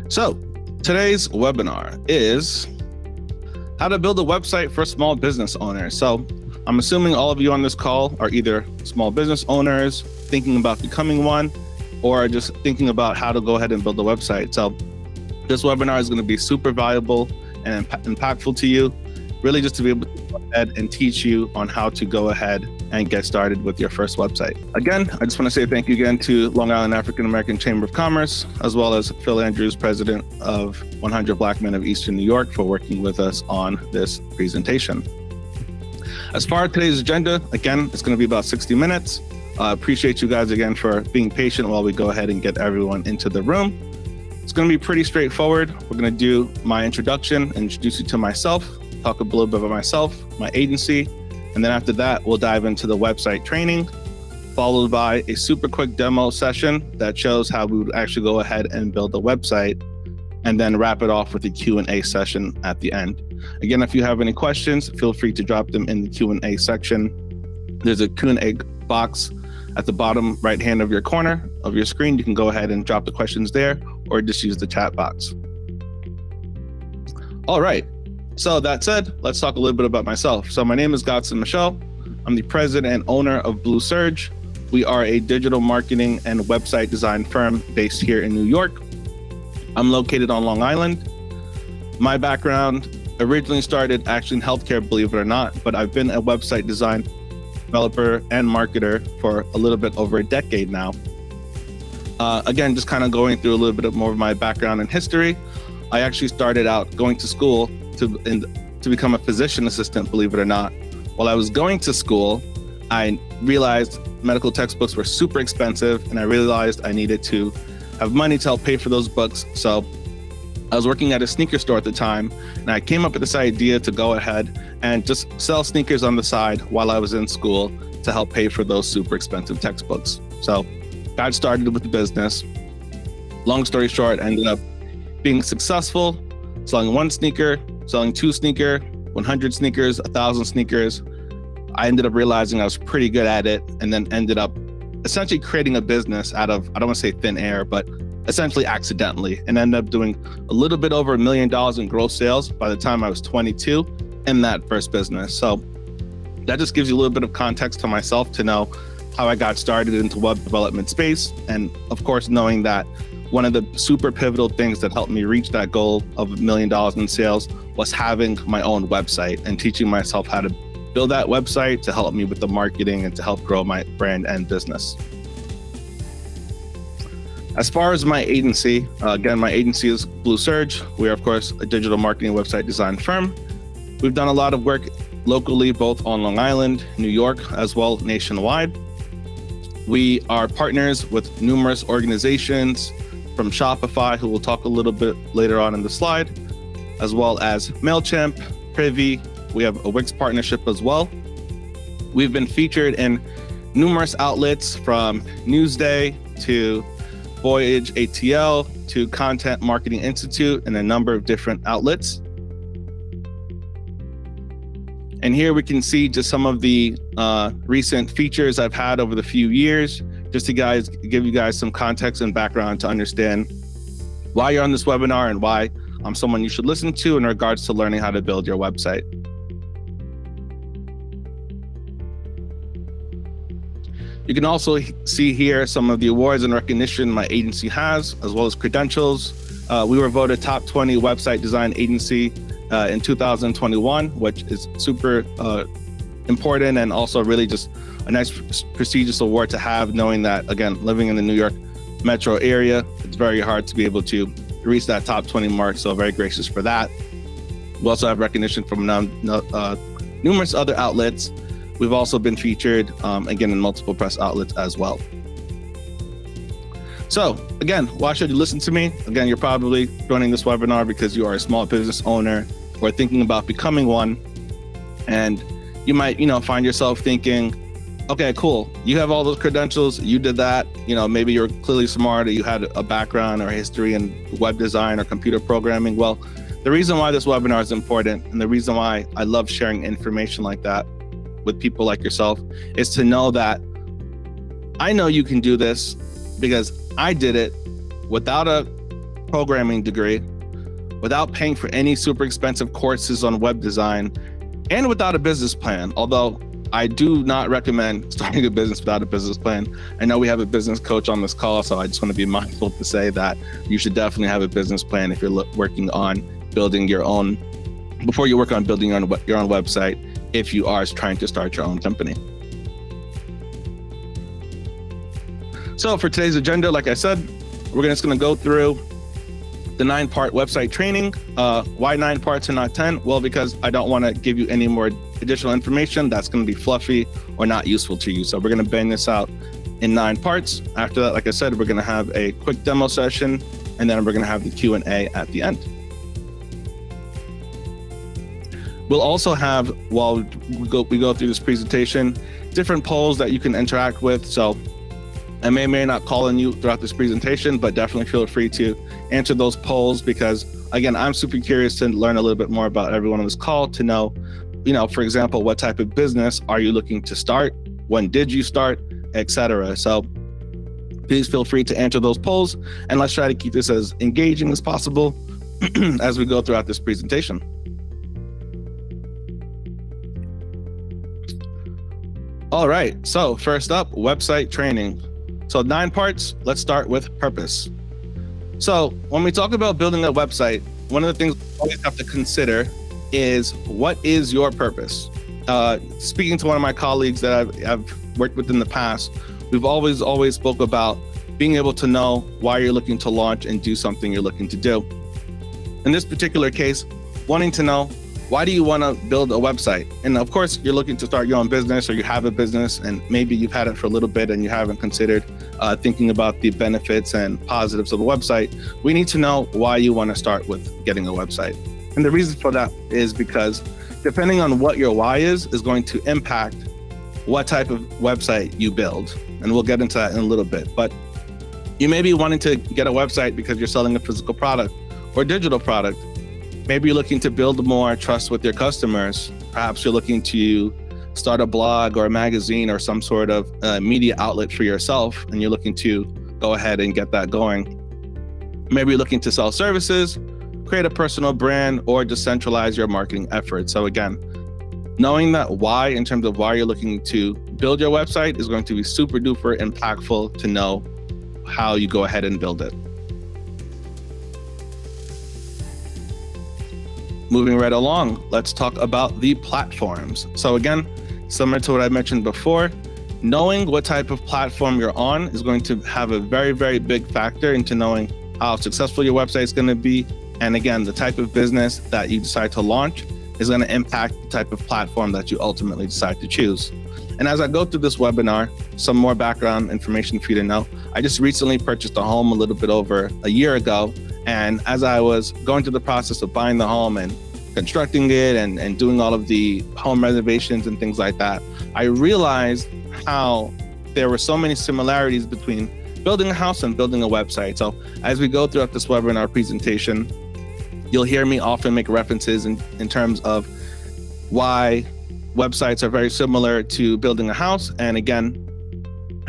So today's webinar is how to build a website for small business owners. So I'm assuming all of you on this call are either small business owners thinking about becoming one, or just thinking about how to go ahead and build a website. So this webinar is going to be super valuable and impactful to you, really just to be able to go ahead and teach you on how to go ahead and get started with your first website. Again, I just want to say thank you again to Long Island African American Chamber of Commerce, as well as Phil Andrews, president of 100 Black Men of Eastern New York, for working with us on this presentation. As far as today's agenda, again, it's going to be about 60 minutes. I appreciate you guys again for being patient while we go ahead and get everyone into the room. It's going to be pretty straightforward. We're going to do my introduction, introduce you to myself, talk a little bit about myself, my agency, and then after that, we'll dive into the website training, followed by a super quick demo session that shows how we would actually go ahead and build a website, and then wrap it off with a Q&A session at the end. Again, if you have any questions, feel free to drop them in the Q&A section. There's a Q&A box at the bottom right hand of your corner of your screen. You can go ahead and drop the questions there, or just use the chat box. All right, so that said, let's talk a little bit about myself. So my name is Godson Michel. I'm the president and owner of Blue Surge. We are a digital marketing and website design firm based here in New York. I'm located on Long Island. My background originally started actually in healthcare, believe it or not, but I've been a website design developer and marketer for a little bit over a decade now. Again, just kind of going through a little bit more of my background and history. I actually started out going to school to become a physician assistant, believe it or not. While I was going to school, I realized medical textbooks were super expensive, and I realized I needed to have money to help pay for those books. So I was working at a sneaker store at the time, and I came up with this idea to go ahead and just sell sneakers on the side while I was in school to help pay for those super expensive textbooks. So got started with the business. Long story short, ended up being successful, selling one sneaker, selling two sneaker, 100 sneakers, 1,000 sneakers. I ended up realizing I was pretty good at it, and then ended up essentially creating a business out of, I don't want to say thin air, but essentially accidentally, and ended up doing a little bit over $1 million in gross sales by the time I was 22 in that first business. So that just gives you a little bit of context to myself to know how I got started into web development space. And of course, knowing that one of the super pivotal things that helped me reach that goal of $1 million in sales was having my own website and teaching myself how to build that website to help me with the marketing and to help grow my brand and business. As far as my agency, again, my agency is Blue Surge. We are, of course, a digital marketing website design firm. We've done a lot of work locally, both on Long Island, New York, as well nationwide. We are partners with numerous organizations, from Shopify, who we'll talk a little bit later on in the slide, as well as MailChimp, Privy. We have a Wix partnership as well. We've been featured in numerous outlets, from Newsday to Voyage ATL to Content Marketing Institute, and a number of different outlets. And here we can see just some of the recent features I've had over the few years, just to give you guys some context and background to understand why you're on this webinar and why I'm someone you should listen to in regards to learning how to build your website. You can also see here some of the awards and recognition my agency has, as well as credentials. We were voted top 20 website design agency in 2021, which is super important, and also really just a nice prestigious award to have, knowing that, again, living in the New York metro area, it's very hard to be able to reach that top 20 mark. So very gracious for that. We also have recognition from numerous other outlets. We've also been featured, again, in multiple press outlets as well. So again, why should you listen to me? Again, you're probably joining this webinar because you are a small business owner or thinking about becoming one. And you might, find yourself thinking, okay, cool. You have all those credentials. You did that. Maybe you're clearly smart, or you had a background or history in web design or computer programming. Well, the reason why this webinar is important, and the reason why I love sharing information like that with people like yourself, is to know that I know you can do this, because I did it without a programming degree, without paying for any super expensive courses on web design, and without a business plan. Although I do not recommend starting a business without a business plan. I know we have a business coach on this call, so I just want to be mindful to say that you should definitely have a business plan if you're working on building your own, before you work on building your own website, if you are trying to start your own company. So for today's agenda, like I said, we're just going to go through the 9-part website training. Why 9 parts and not 10? Well, because I don't want to give you any more additional information that's going to be fluffy or not useful to you. So we're going to bang this out in 9 parts. After that, like I said, we're going to have a quick demo session, and then we're going to have the Q&A at the end. We'll also have, while we go through this presentation, different polls that you can interact with. So I may not call on you throughout this presentation, but definitely feel free to answer those polls, because again, I'm super curious to learn a little bit more about everyone on this call, to know, for example, what type of business are you looking to start? When did you start, etc. So please feel free to answer those polls, and let's try to keep this as engaging as possible as we go throughout this presentation. All right, so first up, website training. So 9 parts, let's start with purpose. So when we talk about building a website, one of the things we always have to consider is, what is your purpose? Speaking to one of my colleagues that I've worked with in the past, we've always spoke about being able to know why you're looking to launch and do something you're looking to do. In this particular case, wanting to know, why do you want to build a website? And of course, you're looking to start your own business, or you have a business and maybe you've had it for a little bit and you haven't considered thinking about the benefits and positives of a website. We need to know why you want to start with getting a website. And the reason for that is because depending on what your why is going to impact what type of website you build. And we'll get into that in a little bit. But you may be wanting to get a website because you're selling a physical product or digital product. Maybe you're looking to build more trust with your customers. Perhaps you're looking to start a blog or a magazine or some sort of media outlet for yourself, and you're looking to go ahead and get that going. Maybe you're looking to sell services, create a personal brand, or decentralize your marketing efforts. So again, knowing that why, in terms of why you're looking to build your website, is going to be super duper impactful to know how you go ahead and build it. Moving right along, let's talk about the platforms. So again, similar to what I mentioned before, knowing what type of platform you're on is going to have a very, very big factor into knowing how successful your website is going to be. And again, the type of business that you decide to launch is going to impact the type of platform that you ultimately decide to choose. And as I go through this webinar, some more background information for you to know. I just recently purchased a home a little bit over a year ago. And as I was going through the process of buying the home and constructing it and doing all of the home renovations and things like that, I realized how there were so many similarities between building a house and building a website. So as we go throughout this webinar presentation, you'll hear me often make references in terms of why websites are very similar to building a house. And again,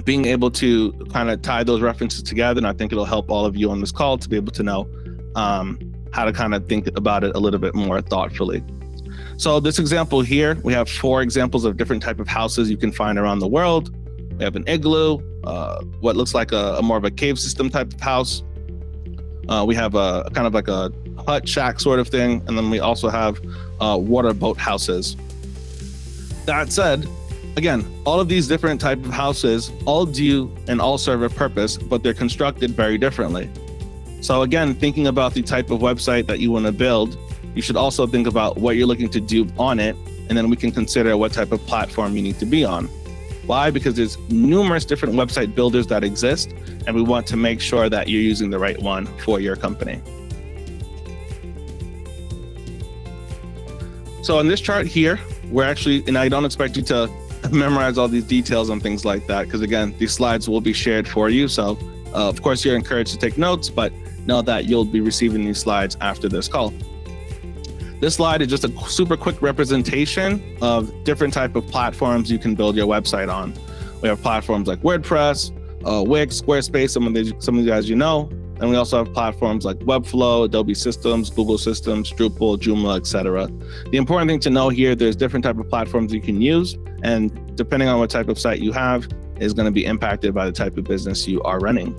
being able to kind of tie those references together. And I think it'll help all of you on this call to be able to know how to kind of think about it a little bit more thoughtfully. So this example here, we have 4 examples of different type of houses you can find around the world. We have an igloo, what looks like a more of a cave system type of house. We have a kind of like a hut shack sort of thing. And then we also have water boat houses. That said, again, all of these different type of houses all do and all serve a purpose, but they're constructed very differently. So again, thinking about the type of website that you want to build, you should also think about what you're looking to do on it, and then we can consider what type of platform you need to be on. Why? Because there's numerous different website builders that exist, and we want to make sure that you're using the right one for your company. So on this chart here, we're actually, and I don't expect you to memorize all these details and things like that, because again, these slides will be shared for you. So of course, you're encouraged to take notes, but know that you'll be receiving these slides after this call. This slide is just a super quick representation of different type of platforms you can build your website on. We have platforms like WordPress, Wix, Squarespace, some of you guys you know. And we also have platforms like Webflow, Adobe Systems, Google Systems, Drupal, Joomla, etc. The important thing to know here, there's different type of platforms you can use, and depending on what type of site you have is going to be impacted by the type of business you are running.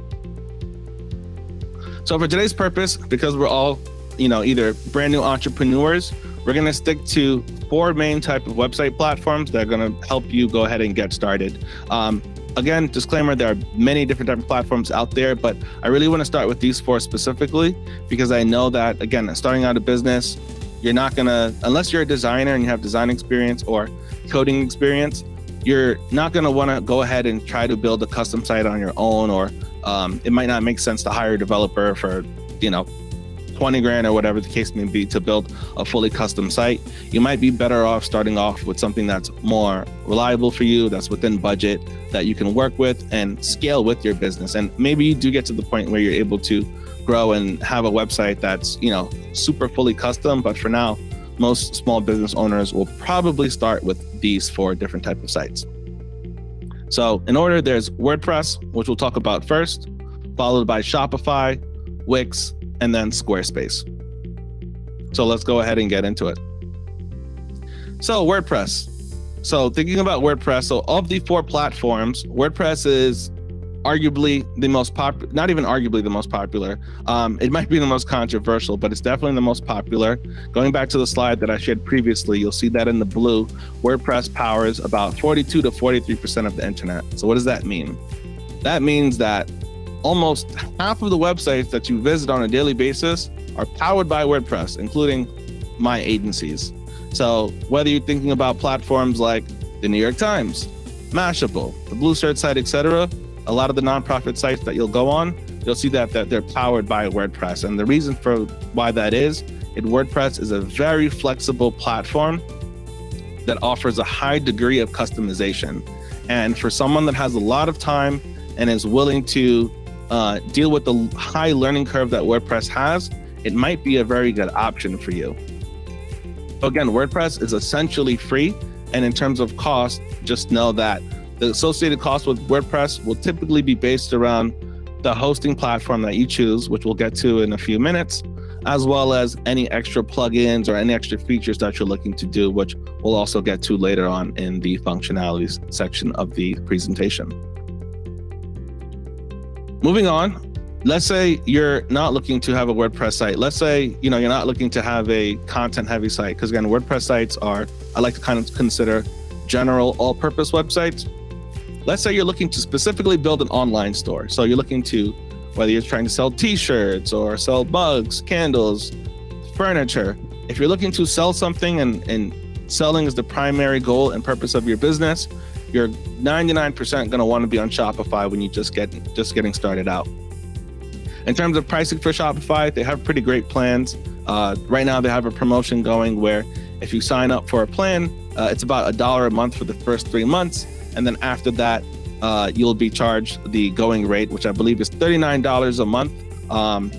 So for today's purpose, because we're all, either brand new entrepreneurs, we're going to stick to 4 main type of website platforms that are going to help you go ahead and get started. Again, disclaimer, there are many different type of platforms out there, but I really want to start with these 4 specifically, because I know that, again, starting out a business, you're not going to, unless you're a designer and you have design experience or coding experience, you're not going to want to go ahead and try to build a custom site on your own, or it might not make sense to hire a developer for, 20 grand or whatever the case may be to build a fully custom site. You might be better off starting off with something that's more reliable for you, that's within budget, that you can work with and scale with your business. And maybe you do get to the point where you're able to grow and have a website that's, super fully custom. But for now, most small business owners will probably start with these 4 different type of sites. So in order, there's WordPress, which we'll talk about first, followed by Shopify, Wix, and then Squarespace. So let's go ahead and get into it. So WordPress. So thinking about WordPress, so of the 4 platforms, WordPress is arguably the most popular, not even arguably the most popular. It might be the most controversial, but it's definitely the most popular. Going back to the slide that I shared previously, you'll see that in the blue, WordPress powers about 42 to 43% of the internet. So what does that mean? That means that almost half of the websites that you visit on a daily basis are powered by WordPress, including my agencies. So whether you're thinking about platforms like the New York Times, Mashable, the Blue Search site, etc., a lot of the nonprofit sites that you'll go on, you'll see that they're powered by WordPress. And the reason for why that is, WordPress is a very flexible platform that offers a high degree of customization. And for someone that has a lot of time and is willing to deal with the high learning curve that WordPress has, it might be a very good option for you. Again, WordPress is essentially free, and in terms of cost, just know that the associated cost with WordPress will typically be based around the hosting platform that you choose, which we'll get to in a few minutes, as well as any extra plugins or any extra features that you're looking to do, which we'll also get to later on in the functionalities section of the presentation. Moving on, let's say you're not looking to have a WordPress site. Let's say, you're not looking to have a content heavy site, because again, WordPress sites are, I like to kind of consider general all-purpose websites. Let's say you're looking to specifically build an online store. So you're looking to, whether you're trying to sell t-shirts or sell mugs, candles, furniture. If you're looking to sell something and selling is the primary goal and purpose of your business, you're 99% going to want to be on Shopify when you just getting started out. In terms of pricing for Shopify, they have pretty great plans. Right now, they have a promotion going where if you sign up for a plan, it's about $1 a month for the first 3 months. And then after that, you'll be charged the going rate, which I believe is $39 a month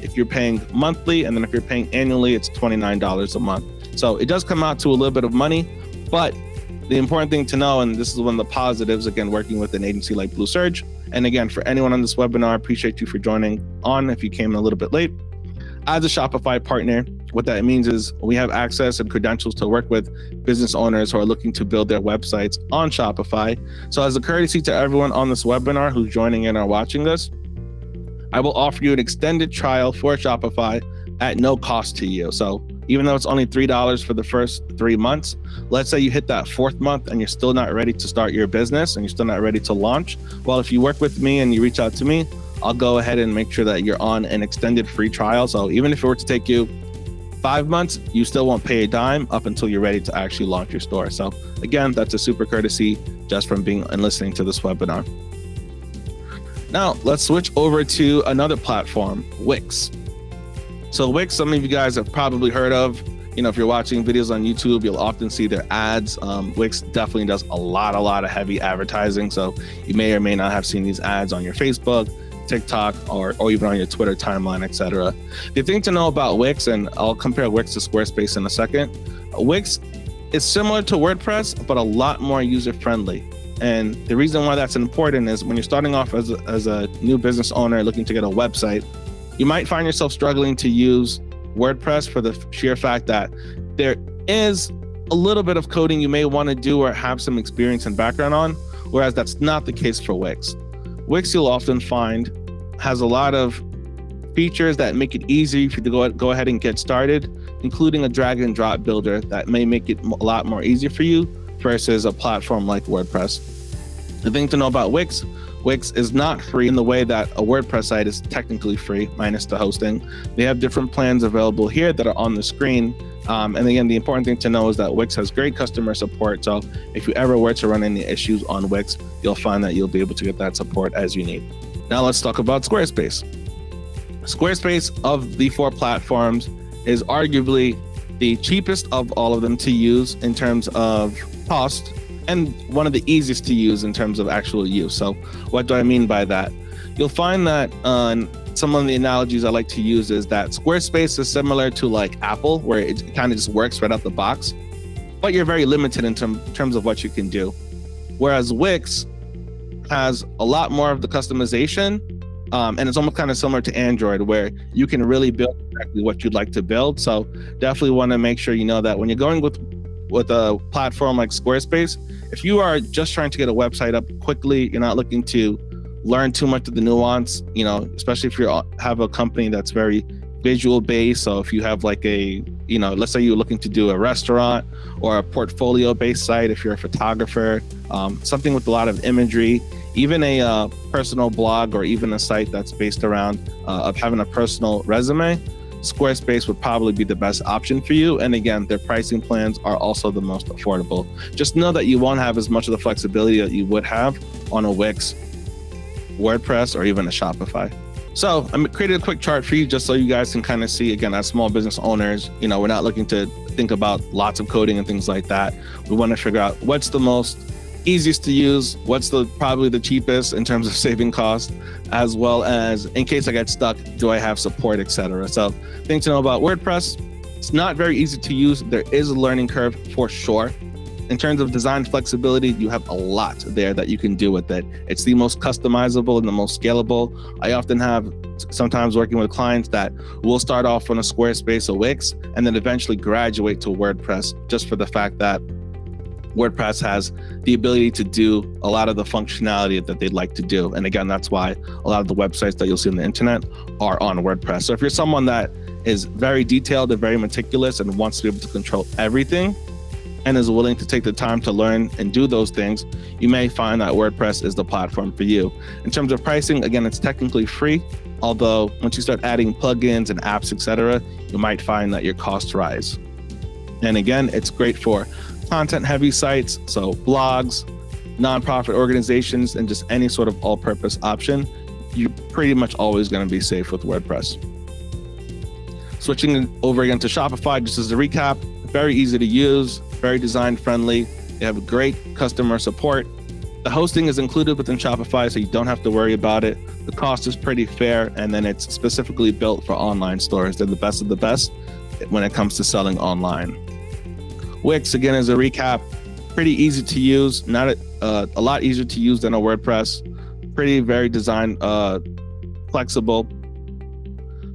if you're paying monthly. And then if you're paying annually, it's $29 a month. So it does come out to a little bit of money, but the important thing to know, and this is one of the positives, again, working with an agency like Blue Surge. And again, for anyone on this webinar, appreciate you for joining on if you came a little bit late. As a Shopify partner, what that means is we have access and credentials to work with business owners who are looking to build their websites on Shopify. So as a courtesy to everyone on this webinar who's joining in or watching this, I will offer you an extended trial for Shopify at no cost to you. So even though it's only $3 for the first 3 months, let's say you hit that 4th month and you're still not ready to start your business and you're still not ready to launch. Well, if you work with me and you reach out to me, I'll go ahead and make sure that you're on an extended free trial. So even if it were to take you 5 months, you still won't pay a dime up until you're ready to actually launch your store. So again, that's a super courtesy just from being and listening to this webinar. Now let's switch over to another platform, Wix. So Wix, some of you guys have probably heard of. If you're watching videos on YouTube, you'll often see their ads. Wix definitely does a lot of heavy advertising. So you may or may not have seen these ads on your Facebook, TikTok, or even on your Twitter timeline, etc. The thing to know about Wix, and I'll compare Wix to Squarespace in a second, Wix is similar to WordPress, but a lot more user-friendly. And the reason why that's important is when you're starting off as a new business owner looking to get a website, You might find yourself struggling to use WordPress for the sheer fact that there is a little bit of coding you may want to do or have some experience and background on, whereas that's not the case for Wix. Wix, you'll often find, has a lot of features that make it easy for you to go ahead and get started, including a drag and drop builder that may make it a lot more easy for you versus a platform like WordPress. The thing to know about Wix is not free in the way that a WordPress site is technically free, minus the hosting. They have different plans available here that are on the screen. And again, the important thing to know is that Wix has great customer support. So if you ever were to run any issues on Wix, you'll find that you'll be able to get that support as you need. Now let's talk about Squarespace. Squarespace, of the 4 platforms, is arguably the cheapest of all of them to use in terms of cost, and one of the easiest to use in terms of actual use. So what do I mean by that? You'll find that some of the analogies I like to use is that Squarespace is similar to like Apple, where it kind of just works right out the box, but you're very limited in terms of what you can do. Whereas Wix has a lot more of the customization, and it's almost kind of similar to Android, where you can really build exactly what you'd like to build. So definitely want to make sure you know that when you're going with a platform like Squarespace, if you are just trying to get a website up quickly, you're not looking to learn too much of the nuance, especially if you have a company that's very visual based. So if you have like let's say you're looking to do a restaurant or a portfolio based site, if you're a photographer, something with a lot of imagery, even a personal blog, or even a site that's based around of having a personal resume, Squarespace would probably be the best option for you. And again, their pricing plans are also the most affordable. Just know that you won't have as much of the flexibility that you would have on a Wix, WordPress, or even a Shopify. So I created a quick chart for you just so you guys can kind of see, again, as small business owners, we're not looking to think about lots of coding and things like that. We want to figure out what's the most easiest to use, what's probably the cheapest in terms of saving cost, as well as in case I get stuck, do I have support, etc. So thing to know about WordPress, it's not very easy to use. There is a learning curve for sure. In terms of design flexibility, you have a lot there that you can do with it. It's the most customizable and the most scalable. I often have sometimes working with clients that will start off on a Squarespace or Wix and then eventually graduate to WordPress, just for the fact that WordPress has the ability to do a lot of the functionality that they'd like to do. And again, that's why a lot of the websites that you'll see on the internet are on WordPress. So if you're someone that is very detailed and very meticulous and wants to be able to control everything and is willing to take the time to learn and do those things, you may find that WordPress is the platform for you. In terms of pricing, again, it's technically free, although once you start adding plugins and apps, etc., you might find that your costs rise. And again, it's great for content-heavy sites, so blogs, nonprofit organizations, and just any sort of all-purpose option. You're pretty much always going to be safe with WordPress. Switching over again to Shopify, just as a recap, very easy to use, very design-friendly. They have great customer support. The hosting is included within Shopify, so you don't have to worry about it. The cost is pretty fair, and then it's specifically built for online stores. They're the best of the best when it comes to selling online. Wix, again, as a recap, pretty easy to use, not a lot easier to use than a WordPress, very design flexible.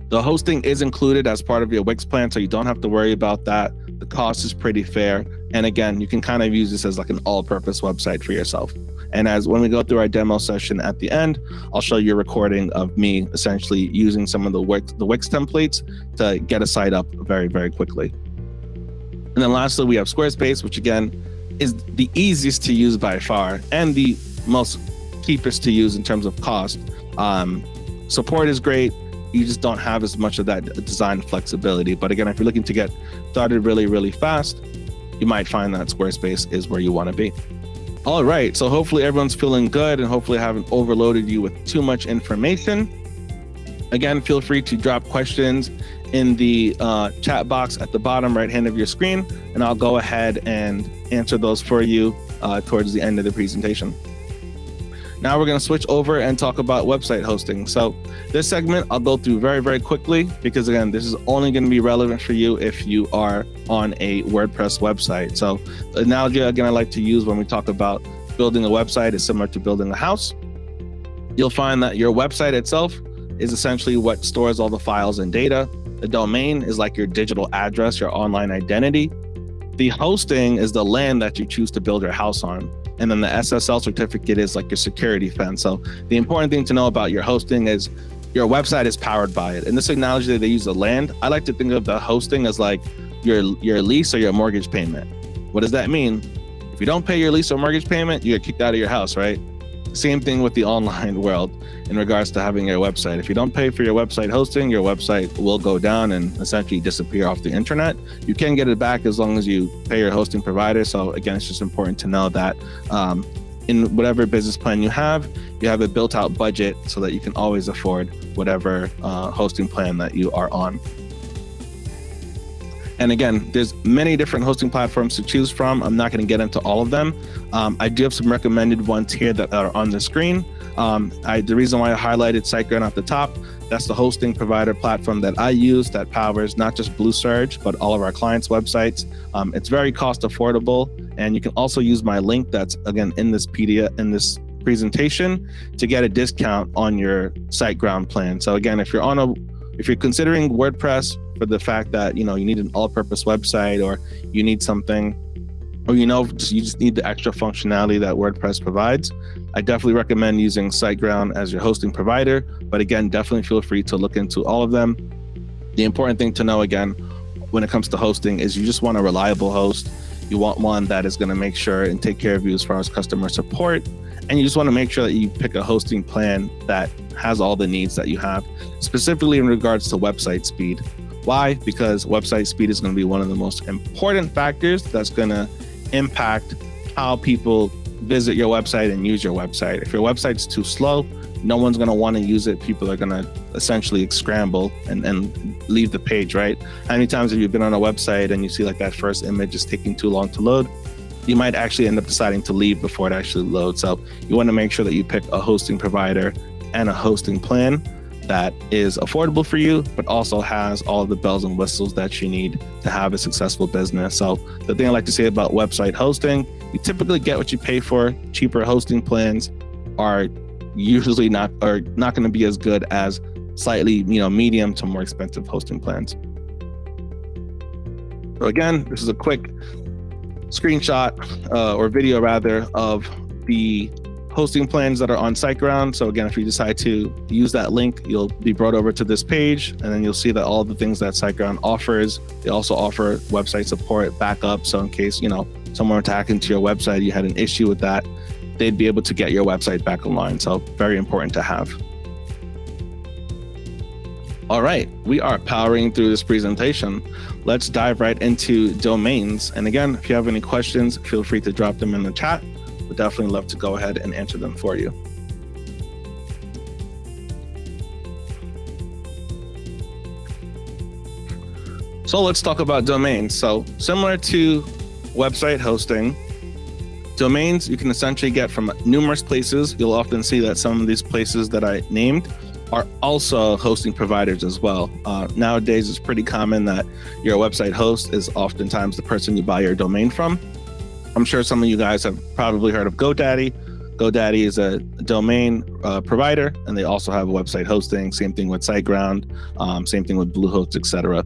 The hosting is included as part of your Wix plan, so you don't have to worry about that. The cost is pretty fair. And again, you can kind of use this as like an all-purpose website for yourself. And when we go through our demo session at the end, I'll show you a recording of me essentially using some of the Wix templates to get a site up very, very quickly. And then lastly, we have Squarespace, which again is the easiest to use by far and the most cheapest to use in terms of cost. Support is great. You just don't have as much of that design flexibility. But again, if you're looking to get started really, really fast, you might find that Squarespace is where you want to be. All right, so hopefully everyone's feeling good and hopefully I haven't overloaded you with too much information. Again, feel free to drop questions in the chat box at the bottom right hand of your screen, and I'll go ahead and answer those for you towards the end of the presentation. Now we're going to switch over and talk about website hosting. So this segment I'll go through very, very quickly because again, this is only going to be relevant for you if you are on a WordPress website. So the analogy again I like to use when we talk about building a website is similar to building a house. You'll find that your website itself is essentially what stores all the files and data. The domain is like your digital address, your online identity. The hosting is the land that you choose to build your house on. And then the SSL certificate is like your security fence. So the important thing to know about your hosting is your website is powered by it. In this analogy that they use the land, I like to think of the hosting as like your lease or your mortgage payment. What does that mean? If you don't pay your lease or mortgage payment, you get kicked out of your house, right? Same thing with the online world in regards to having your website. If you don't pay for your website hosting, your website will go down and essentially disappear off the internet. You can get it back as long as you pay your hosting provider. So again, it's just important to know that in whatever business plan you have a built out budget so that you can always afford whatever hosting plan that you are on. And again, there's many different hosting platforms to choose from. I'm not going to get into all of them. I do have some recommended ones here that are on the screen. The reason why I highlighted SiteGround at the top, that's the hosting provider platform that I use that powers not just BlueSurge, but all of our clients' websites. It's very cost affordable. And you can also use my link that's, again, in this PDF, in this presentation, to get a discount on your SiteGround plan. So again, if you're considering WordPress for the fact that you need an all-purpose website, or you need something, or you just need the extra functionality that WordPress provides, I definitely recommend using SiteGround as your hosting provider. But again, definitely feel free to look into all of them. The important thing to know, again, when it comes to hosting, is you just want a reliable host. You want one that is going to make sure and take care of you as far as customer support. And you just want to make sure that you pick a hosting plan that has all the needs that you have, specifically in regards to website speed. Why? Because website speed is going to be one of the most important factors that's going to impact how people visit your website and use your website. If your website's too slow, no one's going to want to use it. People are going to essentially scramble and leave the page, right? How many times have you been on a website and you see like that first image is taking too long to load? You might actually end up deciding to leave before it actually loads. So you want to make sure that you pick a hosting provider and a hosting plan that is affordable for you, but also has all of the bells and whistles that you need to have a successful business. So the thing I like to say about website hosting, you typically get what you pay for. Cheaper hosting plans are usually not going to be as good as slightly, medium to more expensive hosting plans. So again, this is a quick screenshot or video rather of the hosting plans that are on SiteGround. So again, if you decide to use that link, you'll be brought over to this page, and then you'll see that all the things that SiteGround offers. They also offer website support, backup. So in case, someone were to hack into your website, you had an issue with that, they'd be able to get your website back online. So very important to have. All right, we are powering through this presentation. Let's dive right into domains. And again, if you have any questions, feel free to drop them in the chat. We'd definitely love to go ahead and answer them for you. So let's talk about domains. So similar to website hosting, domains you can essentially get from numerous places. You'll often see that some of these places that I named are also hosting providers as well. Nowadays, it's pretty common that your website host is oftentimes the person you buy your domain from. I'm sure some of you guys have probably heard of GoDaddy. GoDaddy is a domain provider, and they also have a website hosting. Same thing with SiteGround, same thing with Bluehost, etc.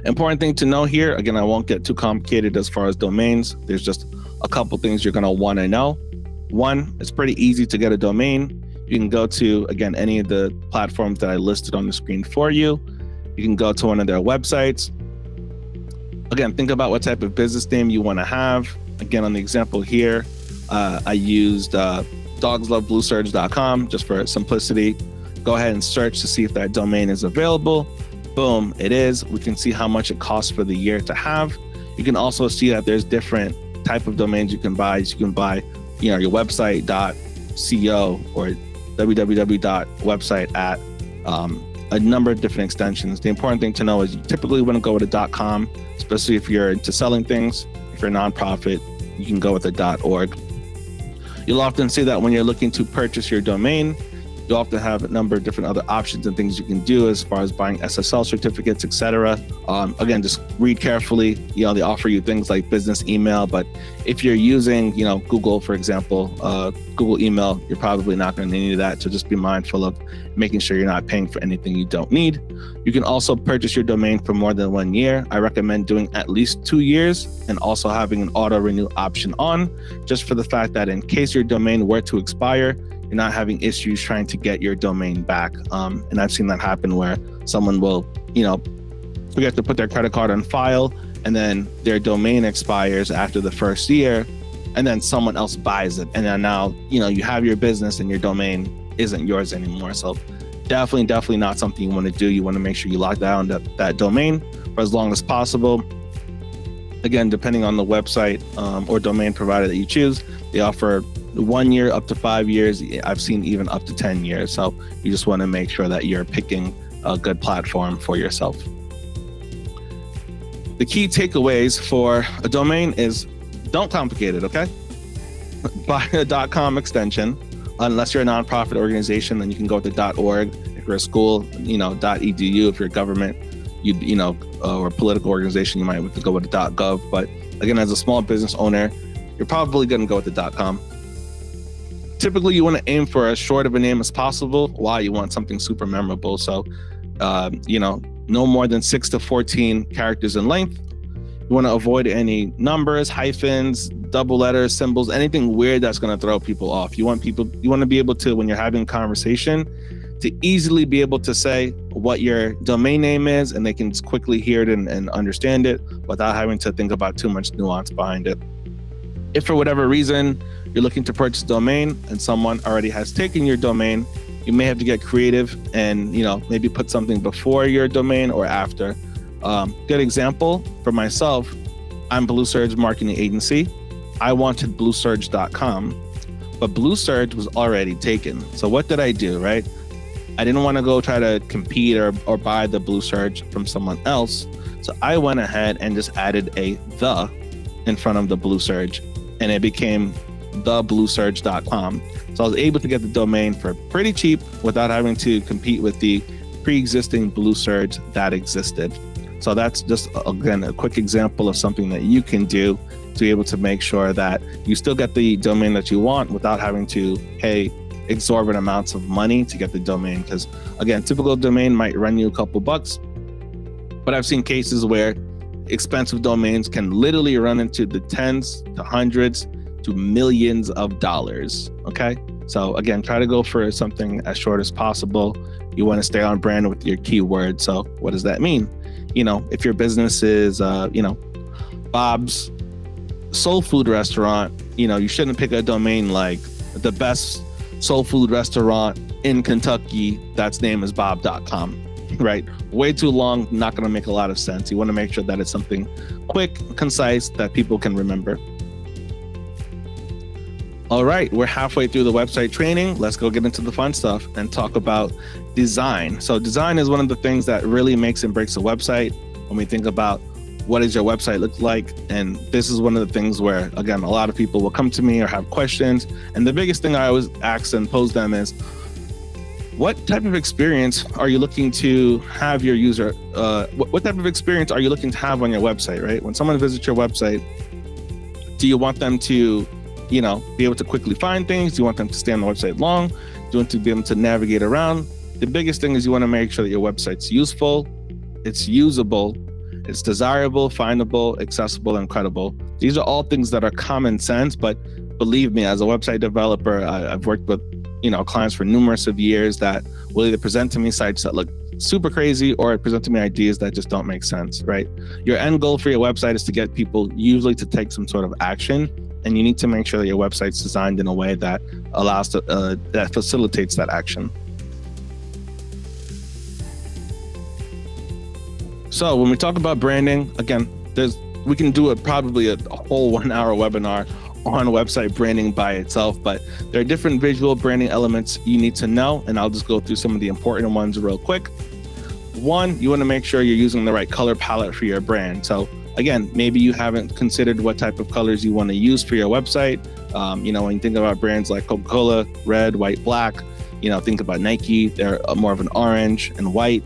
Important thing to know here, again, I won't get too complicated as far as domains. There's just a couple things you're going to want to know. One, it's pretty easy to get a domain. You can go to, again, any of the platforms that I listed on the screen for you. You can go to one of their websites. Again, think about what type of business name you want to have. Again, on the example here, I used dogslovebluesurge.com just for simplicity. Go ahead and search to see if that domain is available. Boom, it is. We can see how much it costs for the year to have. You can also see that there's different type of domains you can buy. You can buy, your website.co or www.website at a number of different extensions. The important thing to know is you typically want to go with a .com, especially if you're into selling things. If you're a nonprofit, you can go with a .org. You'll often see that when you're looking to purchase your domain, You often have a number of different other options and things you can do as far as buying SSL certificates, etc. Again, just read carefully. They offer you things like business email, but if you're using, Google, for example, Google email, you're probably not going to need that. So just be mindful of making sure you're not paying for anything you don't need. You can also purchase your domain for more than 1 year. I recommend doing at least 2 years and also having an auto renew option on, just for the fact that in case your domain were to expire, you're not having issues trying to get your domain back. And I've seen that happen where someone will, forget to put their credit card on file, and then their domain expires after the first year, and then someone else buys it. And then now, you have your business and your domain isn't yours anymore. So definitely not something you want to do. You want to make sure you lock down that domain for as long as possible. Again, depending on the website or domain provider that you choose, they offer 1 year up to 5 years. I've seen even up to 10 years. So you just want to make sure that you're picking a good platform for yourself. The key takeaways for a domain is don't complicate it, okay? Buy a .com extension. Unless you're a nonprofit organization, then you can go with the .org. If you're a school, .edu. If you're a government, or a political organization, you might have to go with the .gov. But again, as a small business owner, you're probably going to go with the .com. Typically, you want to aim for as short of a name as possible while you want something super memorable. So, no more than 6 to 14 characters in length. You want to avoid any numbers, hyphens, double letters, symbols, anything weird that's going to throw people off. You want to be able to, when you're having a conversation, to easily be able to say what your domain name is, and they can quickly hear it and understand it without having to think about too much nuance behind it. If for whatever reason you're looking to purchase a domain and someone already has taken your domain, you may have to get creative and maybe put something before your domain or after. Good example for myself, I'm Blue Surge Marketing Agency. I wanted bluesurge.com, but Blue Surge was already taken. So what did I do, right? I didn't want to go try to compete or buy the Blue Surge from someone else. So I went ahead and just added a "the" in front of the Blue Surge, and it became thebluesurge.com. So I was able to get the domain for pretty cheap without having to compete with the pre-existing Blue Surge that existed. So that's just, again, a quick example of something that you can do to be able to make sure that you still get the domain that you want without having to pay exorbitant amounts of money to get the domain. Because again, typical domain might run you a couple bucks, but I've seen cases where expensive domains can literally run into the tens to hundreds to millions of dollars. Okay. So again, try to go for something as short as possible. You want to stay on brand with your keyword. So what does that mean? If your business is, Bob's Soul Food Restaurant, you shouldn't pick a domain like the best soul food restaurant in Kentucky that's name is bob.com, right? Way too long, not going to make a lot of sense. You want to make sure that it's something quick, concise, that people can remember. All right, we're halfway through the website training. Let's go get into the fun stuff and talk about design. So design is one of the things that really makes and breaks a website when we think about what does your website look like. And this is one of the things where, again, a lot of people will come to me or have questions. And the biggest thing I always ask and pose them is, what type of experience are you looking to have your user, what type of experience are you looking to have on your website, right? When someone visits your website, do you want them to be able to quickly find things? Do you want them to stay on the website long? Do you want to be able to navigate around? The biggest thing is you want to make sure that your website's useful, it's usable, it's desirable, findable, accessible, and credible. These are all things that are common sense, but believe me, as a website developer, I've worked with clients for numerous of years that will either present to me sites that look super crazy or present to me ideas that just don't make sense, right? Your end goal for your website is to get people usually to take some sort of action. And you need to make sure that your website's designed in a way that allows that facilitates that action. So when we talk about branding, again, we can do probably a whole 1 hour webinar on website branding by itself, but there are different visual branding elements you need to know, and I'll just go through some of the important ones real quick. One, you want to make sure you're using the right color palette for your brand. So again, maybe you haven't considered what type of colors you want to use for your website. When you think about brands like Coca-Cola, red, white, black, Think about Nike. They're more of an orange and white.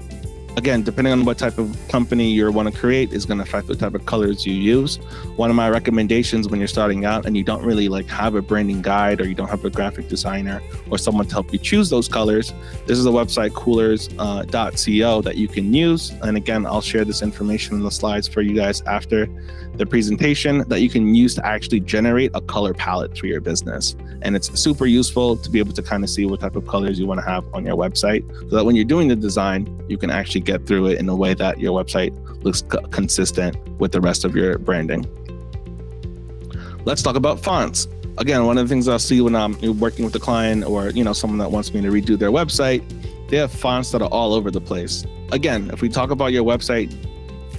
Again, depending on what type of company you want to create is going to affect the type of colors you use. One of my recommendations when you're starting out and you don't really have a branding guide, or you don't have a graphic designer or someone to help you choose those colors, this is a website, coolers.co, that you can use. And again, I'll share this information in the slides for you guys after the presentation, that you can use to actually generate a color palette for your business. And it's super useful to be able to kind of see what type of colors you want to have on your website, so that when you're doing the design, you can actually get through it in a way that your website looks consistent with the rest of your branding. Let's talk about fonts. Again, one of the things I'll see when I'm working with a client, or someone that wants me to redo their website, they have fonts that are all over the place. Again, if we talk about your website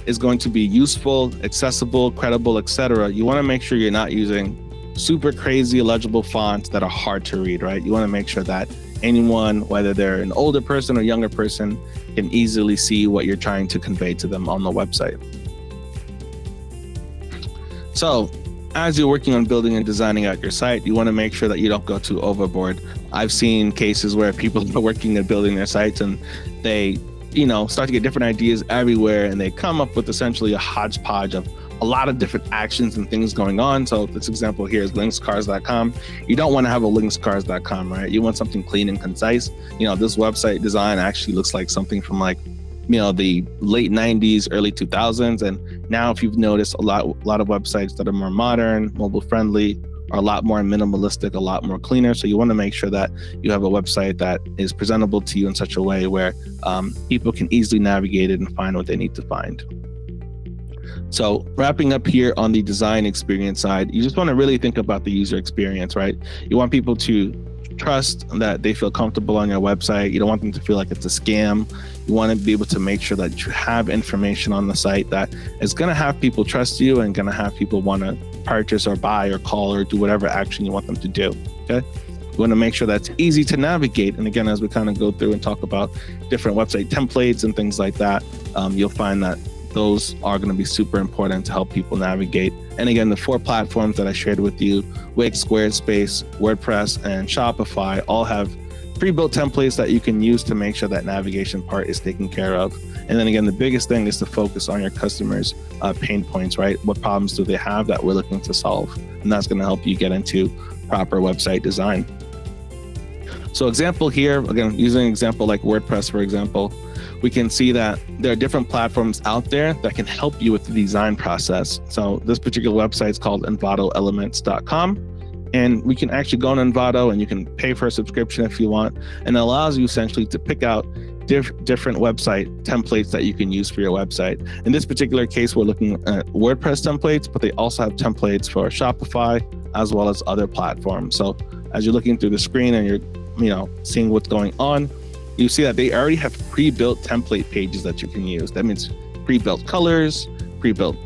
is going to be useful, accessible, credible, etc., you want to make sure you're not using super crazy illegible fonts that are hard to read, right? You want to make sure that anyone, whether they're an older person or younger person, can easily see what you're trying to convey to them on the website. So as you're working on building and designing out your site, you want to make sure that you don't go too overboard. I've seen cases where people are working and building their sites and they start to get different ideas everywhere, and they come up with essentially a hodgepodge of a lot of different actions and things going on. So this example here is linkscars.com. You don't want to have a linkscars.com, right? You want something clean and concise. This website design actually looks like something from the late 90s, early 2000s. And now, if you've noticed, a lot of websites that are more modern, mobile friendly, are a lot more minimalistic, a lot more cleaner. So you want to make sure that you have a website that is presentable to you in such a way where people can easily navigate it and find what they need to find. So wrapping up here on the design experience side, you just want to really think about the user experience, right? You want people to trust that they feel comfortable on your website. You don't want them to feel like it's a scam. You want to be able to make sure that you have information on the site that is going to have people trust you and going to have people want to purchase or buy or call or do whatever action you want them to do. Okay. You want to make sure that's easy to navigate. And again, as we kind of go through and talk about different website templates and things like that, you'll find that those are going to be super important to help people navigate. And again, the 4 platforms that I shared with you, Wix, Squarespace, WordPress, and Shopify, all have pre-built templates that you can use to make sure that navigation part is taken care of. And then again, the biggest thing is to focus on your customers' pain points, right? What problems do they have that we're looking to solve? And that's going to help you get into proper website design. So example here, again, using an example like WordPress, for example, we can see that there are different platforms out there that can help you with the design process. So this particular website is called envatoelements.com. And we can actually go on Envato and you can pay for a subscription if you want. And it allows you essentially to pick out different website templates that you can use for your website. In this particular case, we're looking at WordPress templates, but they also have templates for Shopify as well as other platforms. So as you're looking through the screen and you're seeing what's going on, you see that they already have pre-built template pages that you can use. That means pre-built colors, pre-built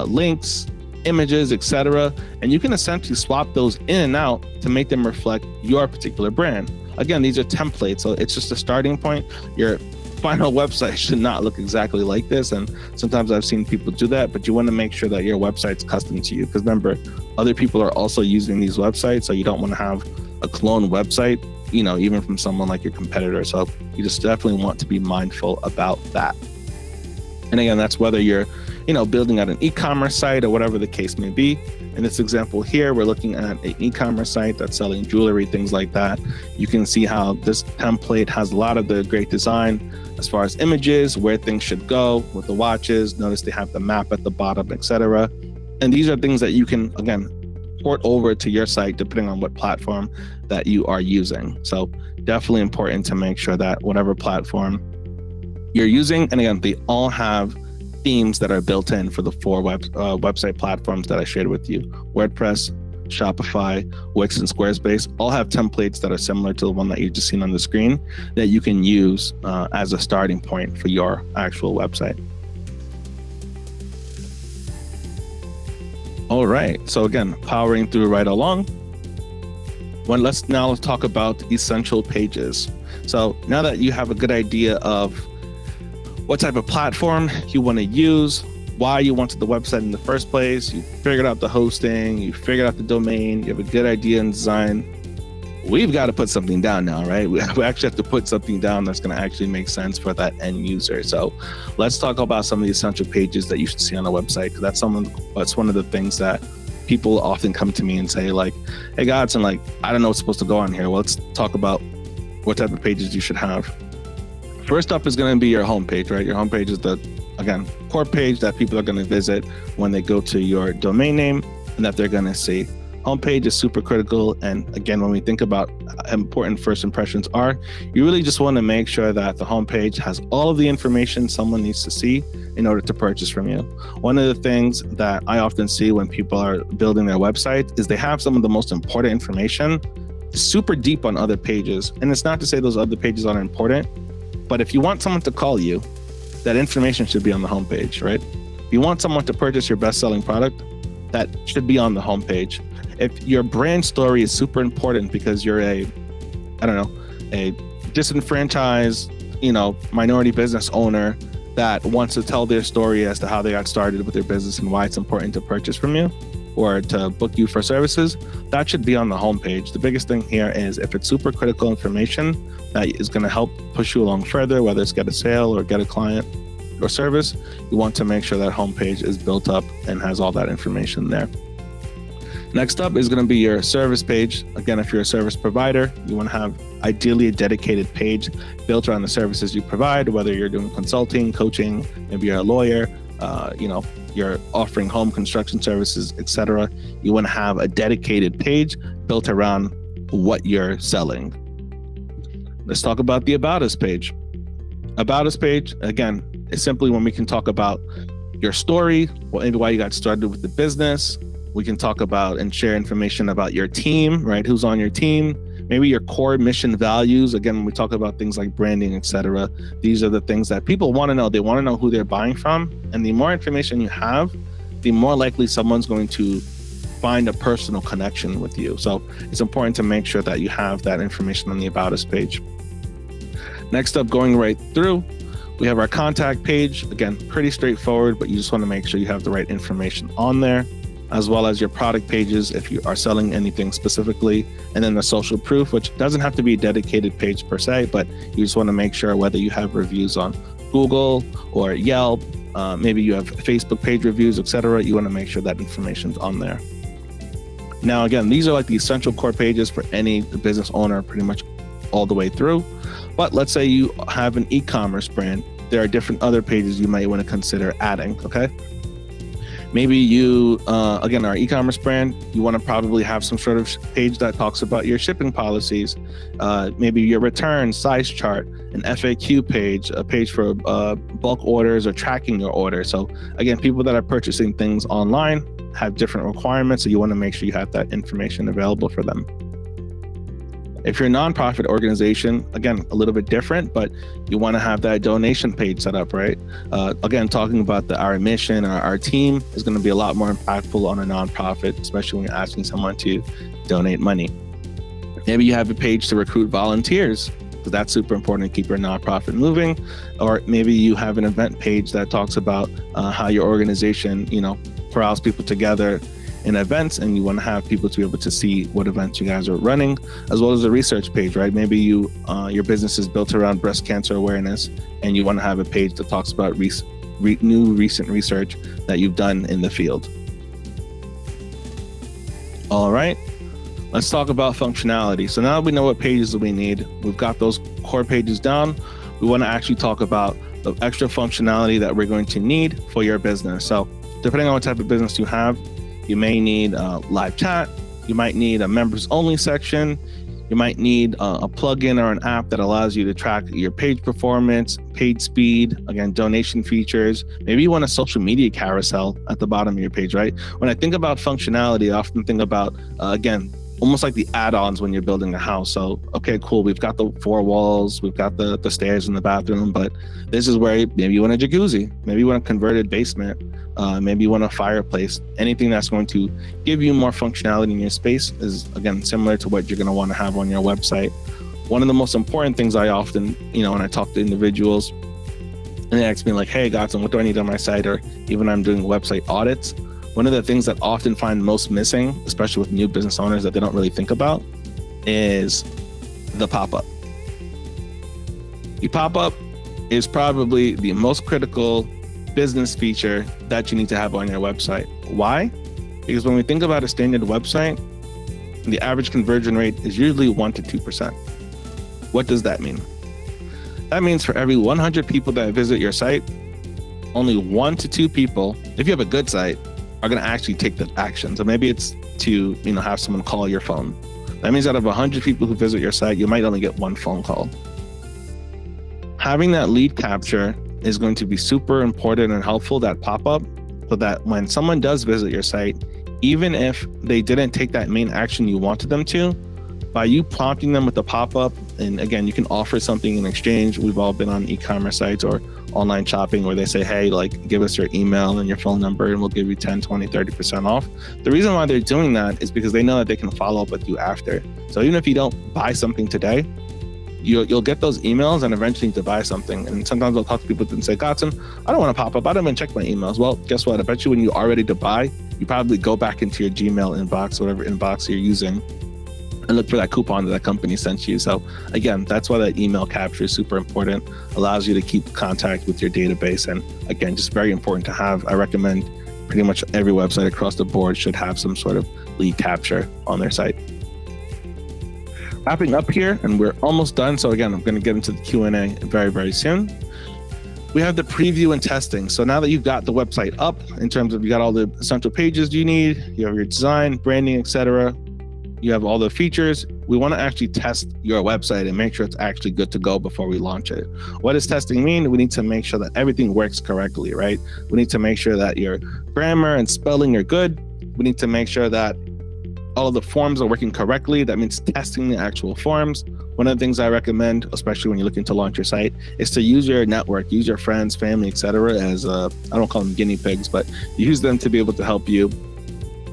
links, images, etc. And you can essentially swap those in and out to make them reflect your particular brand. Again, these are templates, so it's just a starting point. Your final website should not look exactly like this. And sometimes I've seen people do that, but you want to make sure that your website's custom to you. Because remember, other people are also using these websites, so you don't want to have a clone website, even from someone like your competitor. So you just definitely want to be mindful about that. And again, that's whether you're, building out an e-commerce site or whatever the case may be. In this example here, we're looking at an e-commerce site that's selling jewelry, things like that. You can see how this template has a lot of the great design as far as images, where things should go with the watches. Notice they have the map at the bottom, etc. And these are things that you can, again, port over to your site depending on what platform that you are using. So definitely important to make sure that whatever platform you're using, and again, they all have themes that are built in for the 4 website platforms that I shared with you. WordPress, Shopify, Wix, and Squarespace all have templates that are similar to the one that you've just seen on the screen that you can use as a starting point for your actual website. All right, so again, powering through right along. Let's talk about essential pages. So now that you have a good idea of what type of platform you want to use, why you wanted the website in the first place, you figured out the hosting, you figured out the domain, you have a good idea in design, we've got to put something down now, right? We actually have to put something down that's going to actually make sense for that end user. So let's talk about some of the essential pages that you should see on a website, because that's one of the things that people often come to me and say, like, hey, Godson, like, I don't know what's supposed to go on here. Well, let's talk about what type of pages you should have. First up is going to be your homepage, right? Your homepage is the, again, core page that people are going to visit when they go to your domain name and that they're going to see. Homepage is super critical. And again, when we think about how important first impressions are, you really just want to make sure that the homepage has all of the information someone needs to see in order to purchase from you. One of the things that I often see when people are building their website is they have some of the most important information super deep on other pages. And it's not to say those other pages aren't important, but if you want someone to call you, that information should be on the homepage, right? If you want someone to purchase your best-selling product, that should be on the homepage. If your brand story is super important because you're a disenfranchised, minority business owner that wants to tell their story as to how they got started with their business and why it's important to purchase from you or to book you for services, that should be on the homepage. The biggest thing here is if it's super critical information that is going to help push you along further, whether it's get a sale or get a client or service, you want to make sure that homepage is built up and has all that information there. Next up is going to be your service page. Again, if you're a service provider, you want to have ideally a dedicated page built around the services you provide, whether you're doing consulting, coaching, maybe you're a lawyer, you're offering home construction services, etc. You want to have a dedicated page built around what you're selling. Let's talk about the About Us page. About Us page, again, is simply when we can talk about your story, maybe why you got started with the business. We can talk about and share information about your team, right? Who's on your team? Maybe your core mission values. Again, when we talk about things like branding, etc., these are the things that people want to know. They want to know who they're buying from. And the more information you have, the more likely someone's going to find a personal connection with you. So it's important to make sure that you have that information on the About Us page. Next up, going right through, we have our contact page. Again, pretty straightforward, but you just want to make sure you have the right information on there, as well as your product pages if you are selling anything specifically, and then the social proof, which doesn't have to be a dedicated page per se, but you just want to make sure whether you have reviews on Google or Yelp, maybe you have Facebook page reviews, etc. You want to make sure that information's on there. Now, again, these are like the essential core pages for any business owner pretty much all the way through. But let's say you have an e-commerce brand. There are different other pages you might want to consider adding, okay? Maybe you, again, our e-commerce brand, you want to probably have some sort of page that talks about your shipping policies, maybe your return size chart, an FAQ page, a page for bulk orders or tracking your order. So again, people that are purchasing things online have different requirements, so you want to make sure you have that information available for them. If you're a nonprofit organization, again, a little bit different, but you want to have that donation page set up, right? Again, talking about our mission, our team is going to be a lot more impactful on a nonprofit, especially when you're asking someone to donate money. Maybe you have a page to recruit volunteers, because that's super important to keep your nonprofit moving. Or maybe you have an event page that talks about how your organization, corrals people together in events, and you want to have people to be able to see what events you guys are running, as well as a research page, right? Maybe your business is built around breast cancer awareness, and you want to have a page that talks about new recent research that you've done in the field. All right, let's talk about functionality. So now we know what pages we need. We've got those core pages down. We want to actually talk about the extra functionality that we're going to need for your business. So depending on what type of business you have, you may need live chat. You might need a members only section. You might need a plugin or an app that allows you to track your page performance, page speed, again, donation features. Maybe you want a social media carousel at the bottom of your page, right? When I think about functionality, I often think about, again, almost like the add-ons when you're building a house. So, okay, cool. We've got the 4 walls, we've got the stairs in the bathroom, but this is where maybe you want a jacuzzi, maybe you want a converted basement, maybe you want a fireplace. Anything that's going to give you more functionality in your space is, again, similar to what you're going to want to have on your website. One of the most important things I often, when I talk to individuals and they ask me like, hey, Godson, what do I need on my site? Or even I'm doing website audits. One of the things that I often find most missing, especially with new business owners that they don't really think about, is the pop-up. The pop-up is probably the most critical business feature that you need to have on your website. Why? Because when we think about a standard website, the average conversion rate is usually 1 to 2%. What does that mean? That means for every 100 people that visit your site, only 1 to 2 people, if you have a good site, are going to actually take the action. So maybe it's to, have someone call your phone. That means out of 100 people who visit your site, you might only get 1 phone call. Having that lead capture is going to be super important and helpful, that pop-up, so that when someone does visit your site, even if they didn't take that main action you wanted them to, by you prompting them with the pop-up, and again, you can offer something in exchange. We've all been on e-commerce sites or online shopping where they say, hey, give us your email and your phone number and we'll give you 10, 20, 30% off. The reason why they're doing that is because they know that they can follow up with you after. So even if you don't buy something today, you'll get those emails and eventually need to buy something. And sometimes I'll talk to people and say, Godson, I don't want to pop up. I don't even check my emails. Well, guess what? I bet you when you are ready to buy, you probably go back into your Gmail inbox, whatever inbox you're using, and look for that coupon that company sent you. So again, that's why that email capture is super important. Allows you to keep contact with your database. And again, just very important to have. I recommend pretty much every website across the board should have some sort of lead capture on their site. Wrapping up here, and we're almost done. So again, I'm going to get into the Q&A very, very soon. We have the preview and testing. So now that you've got the website up, in terms of you got all the essential pages you need, you have your design, branding, etc., you have all the features, we want to actually test your website and make sure it's actually good to go before we launch it. What does testing mean? We need to make sure that everything works correctly, right? We need to make sure that your grammar and spelling are good. We need to make sure that all of the forms are working correctly. That means testing the actual forms. One of the things I recommend, especially when you're looking to launch your site, is to use your network, use your friends, family, etc. as I don't call them guinea pigs, but use them to be able to help you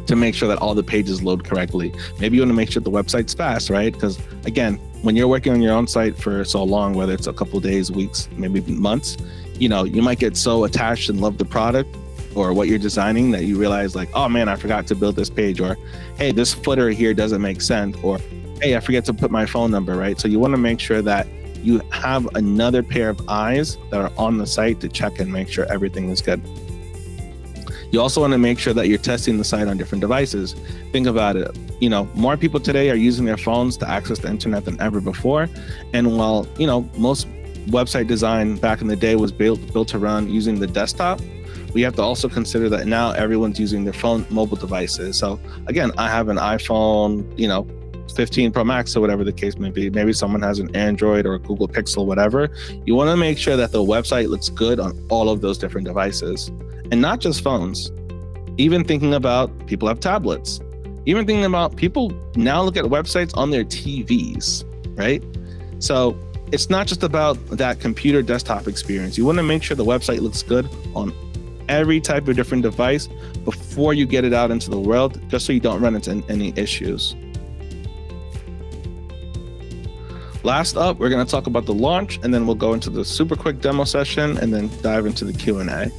to make sure that all the pages load correctly. Maybe you want to make sure the website's fast, right? Because again, when you're working on your own site for so long, whether it's a couple days, weeks, maybe months, you might get so attached and love the product or what you're designing that you realize oh man, I forgot to build this page, or hey, this footer here doesn't make sense, or hey, I forget to put my phone number, right? So you want to make sure that you have another pair of eyes that are on the site to check and make sure everything is good. You also want to make sure that you're testing the site on different devices. Think about it. More people today are using their phones to access the internet than ever before. And while, most website design back in the day was built to run using the desktop, we have to also consider that now everyone's using their phone mobile devices. So again, I have an iPhone, 15 Pro Max or whatever the case may be. Maybe someone has an Android or a Google Pixel, whatever. You want to make sure that the website looks good on all of those different devices. And not just phones, even thinking about people have tablets, even thinking about people now look at websites on their TVs, right? So it's not just about that computer desktop experience. You want to make sure the website looks good on every type of different device before you get it out into the world, just so you don't run into any issues. Last up, we're going to talk about the launch, and then we'll go into the super quick demo session and then dive into the Q&A.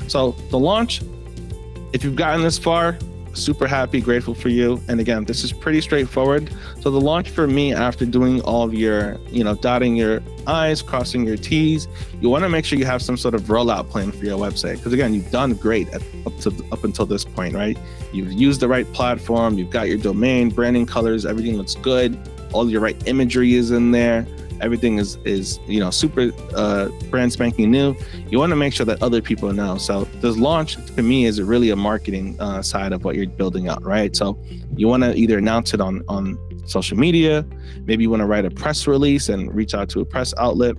So the launch, if you've gotten this far, super happy, grateful for you. And again, this is pretty straightforward. So the launch for me, after doing all of your, dotting your I's, crossing your T's, you want to make sure you have some sort of rollout plan for your website. Because again, you've done great up until this point, right? You've used the right platform, you've got your domain, branding, colors, everything looks good. All your right imagery is in there. Everything is super brand spanking new. You want to make sure that other people know. So this launch for me is really a marketing side of what you're building out, right? So you want to either announce it on social media. Maybe you want to write a press release and reach out to a press outlet.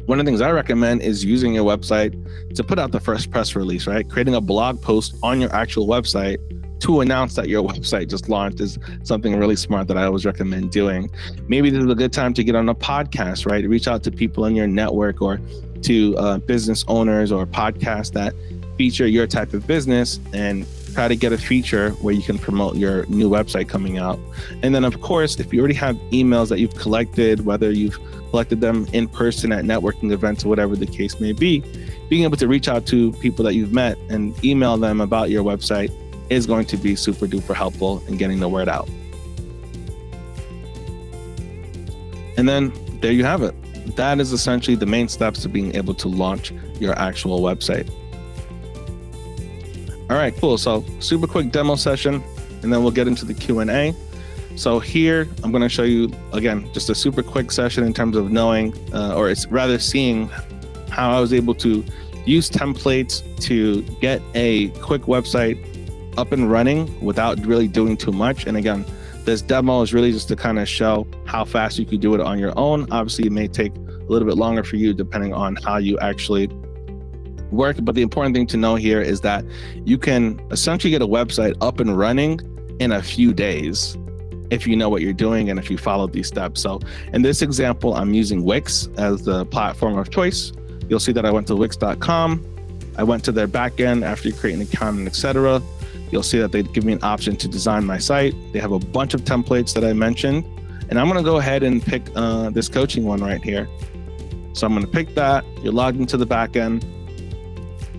One of the things I recommend is using your website to put out the first press release, right? Creating a blog post on your actual website to announce that your website just launched is something really smart that I always recommend doing. Maybe this is a good time to get on a podcast, right? Reach out to people in your network or to business owners or podcasts that feature your type of business and try to get a feature where you can promote your new website coming out. And then of course, if you already have emails that you've collected, whether you've collected them in person at networking events or whatever the case may be, being able to reach out to people that you've met and email them about your website is going to be super duper helpful in getting the word out. And then there you have it. That is essentially the main steps to being able to launch your actual website. All right, cool. So super quick demo session, and then we'll get into the Q&A. So here, I'm going to show you, again, just a super quick session in terms of knowing, or it's rather seeing how I was able to use templates to get a quick website up and running without really doing too much. And again, this demo is really just to kind of show how fast you could do it on your own. Obviously, it may take a little bit longer for you depending on how you actually work. But the important thing to know here is that you can essentially get a website up and running in a few days if you know what you're doing and if you follow these steps. So in this example, I'm using Wix as the platform of choice. You'll see that I went to wix.com. I went to their backend after you create an account and etc. You'll see that they give me an option to design my site. They have a bunch of templates that I mentioned, and I'm gonna go ahead and pick this coaching one right here. So I'm gonna pick that. You're logged into the backend.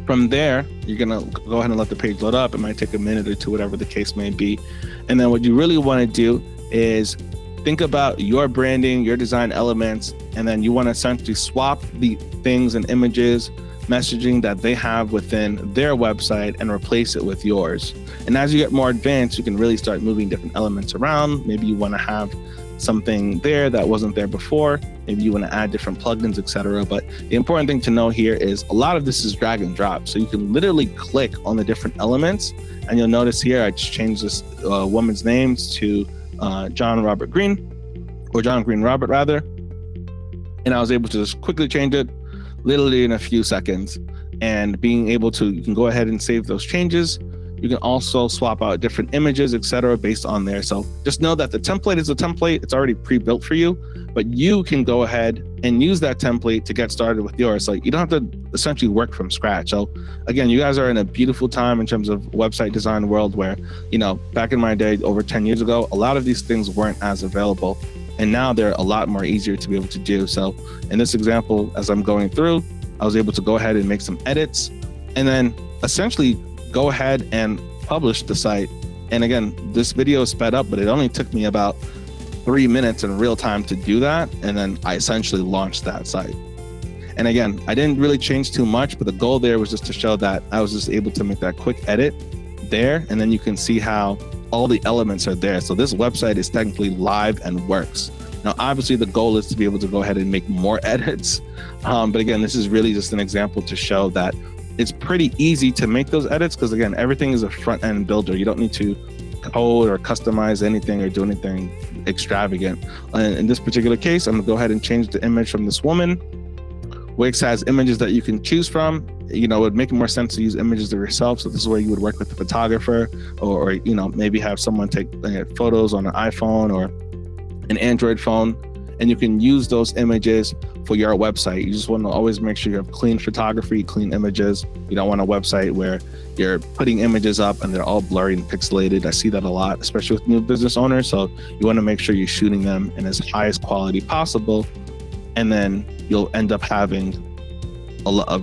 From there, you're gonna go ahead and let the page load up. It might take a minute or two, whatever the case may be. And then what you really wanna do is think about your branding, your design elements, and then you wanna essentially swap the things and images, messaging that they have within their website and replace it with yours. And as you get more advanced, you can really start moving different elements around. Maybe you wanna have something there that wasn't there before. Maybe you want to add different plugins, etc. But the important thing to know here is a lot of this is drag and drop. So you can literally click on the different elements, and you'll notice here I just changed this woman's names to John Robert Green, or John Green Robert rather. And I was able to just quickly change it literally in a few seconds. And being able to, you can go ahead and save those changes. You can also swap out different images, etc., based on there. So just know that the template is a template. It's already pre-built for you, but you can go ahead and use that template to get started with yours. So you don't have to essentially work from scratch. So again, you guys are in a beautiful time in terms of website design world where, you know, back in my day, over 10 years ago, a lot of these things weren't as available. And now they're a lot more easier to be able to do. So in this example, as I'm going through, I was able to go ahead and make some edits and then essentially go ahead and publish the site. And again, this video is sped up, but it only took me about 3 minutes in real time to do that. And then I essentially launched that site. And again, I didn't really change too much, but the goal there was just to show that I was just able to make that quick edit there. And then you can see how all the elements are there. So this website is technically live and works. Now, obviously the goal is to be able to go ahead and make more edits. But again, this is really just an example to show that it's pretty easy to make those edits because again, everything is a front end builder. You don't need to code or customize anything or do anything extravagant. And in this particular case, I'm gonna go ahead and change the image from this woman. Wix has images that you can choose from. You know, it would make more sense to use images of yourself. So this is where you would work with a photographer or you know, maybe have someone take photos on an iPhone or an Android phone, and you can use those images for your website. You just want to always make sure you have clean photography, clean images. You don't want a website where you're putting images up and they're all blurry and pixelated. I see that a lot, especially with new business owners. So you want to make sure you're shooting them in as highest quality possible. And then you'll end up having a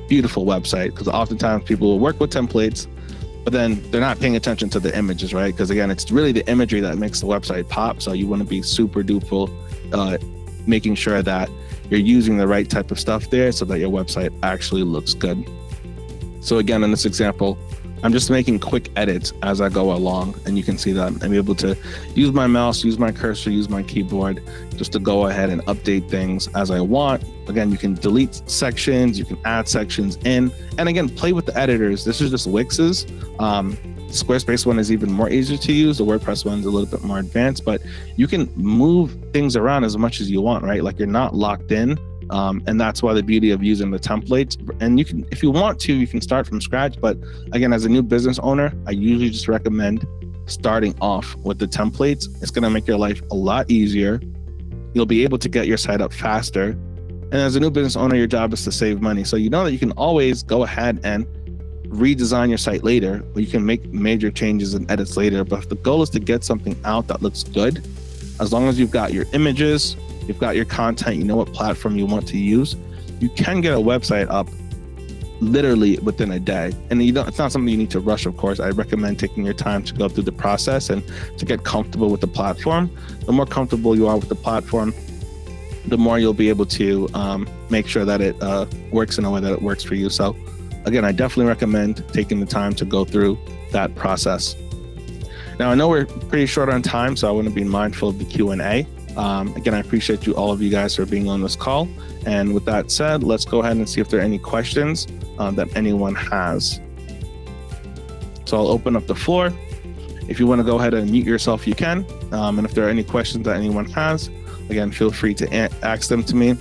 beautiful website, because oftentimes people will work with templates, but then they're not paying attention to the images, right? Because again, it's really the imagery that makes the website pop. So you want to be super duper making sure that you're using the right type of stuff there so that your website actually looks good. So again, in this example, I'm just making quick edits as I go along, and you can see that I'm able to use my mouse, use my cursor, use my keyboard just to go ahead and update things as I want. Again, you can delete sections, you can add sections in, and again, play with the editors. This is just Wix's. Squarespace one is even more easier to use. The WordPress one's a little bit more advanced, but you can move things around as much as you want, right? Like you're not locked in. And that's why the beauty of using the templates. And you can, if you want to, you can start from scratch. But again, as a new business owner, I usually just recommend starting off with the templates. It's going to make your life a lot easier. You'll be able to get your site up faster. And as a new business owner, your job is to save money. So you know that you can always go ahead and redesign your site later, or you can make major changes and edits later. But if the goal is to get something out that looks good, as long as you've got your images, you've got your content, you know what platform you want to use, you can get a website up literally within a day. And you don't, it's not something you need to rush, of course. I recommend taking your time to go through the process and to get comfortable with the platform. The more comfortable you are with the platform, the more you'll be able to make sure that it works in a way that it works for you. So again, I definitely recommend taking the time to go through that process. Now, I know we're pretty short on time, so I want to be mindful of the Q&A. Again, I appreciate all of you guys for being on this call. And with that said, let's go ahead and see if there are any questions that anyone has. So I'll open up the floor. If you want to go ahead and mute yourself, you can. And if there are any questions that anyone has, again, feel free to ask them to me.